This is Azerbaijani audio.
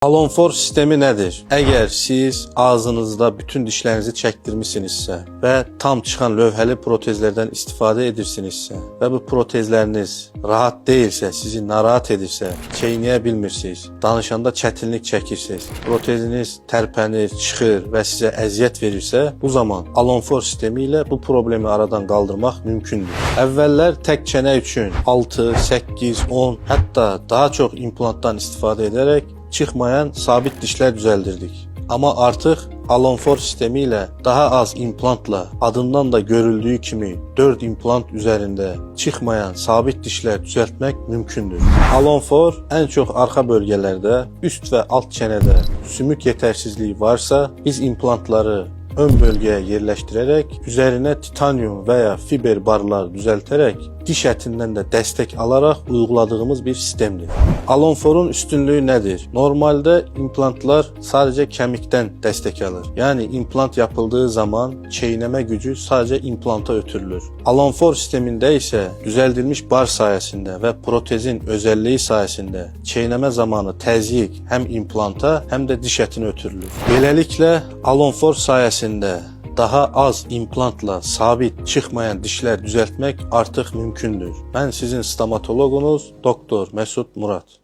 Alonfor sistemi nedir? Eğer siz ağzınızda bütün dişlerinizi çektirmişsinizsə ve tam çıxan lövhəli protezlerden istifadə edirsinizsə ve bu protezleriniz rahat değilse, sizi narahat edirsə, çeynəyə bilmirsiniz, danışanda çətinlik çəkirsiniz, proteziniz tərpənir, çıxır ve size əziyyət verirsə, bu zaman Alonfor sistemi ilə bu problemi aradan qaldırmaq mümkündür. Əvvəllər tək çənə üçün 6, 8, 10, hətta daha çox implantdan istifadə edərək çıxmayan sabit dişler düzeldirdik. Ama artık Alonfor sistemi ile daha az implantla adından da görüldüğü kimi 4 implant üzerinde çıkmayan sabit dişler düzeltmek mümkündür. Alonfor en çok arka bölgelerde, üst ve alt çenede sümük yetersizliği varsa biz implantları ön bölgeye yerleştirerek üzerine titanyum veya fiber barlar düzelterek diş etinden de destek alarak uyguladığımız bir sistemdir. Alonfor'un üstünlüğü nedir? Normalde implantlar sadece kemikten destek alır. Yani implant yapıldığı zaman çiğneme gücü sadece implanta ötürülür. Alonfor sisteminde ise düzeltilmiş bar sayesinde ve protezin özelliği sayesinde çiğneme zamanı təzyiq hem implanta hem de diş etine ötürülür. Böylelikle Alonfor sayesinde daha az implantla sabit çıkmayan dişler düzeltmek artık mümkündür. Ben sizin stomatologunuz Doktor Mesut Murat.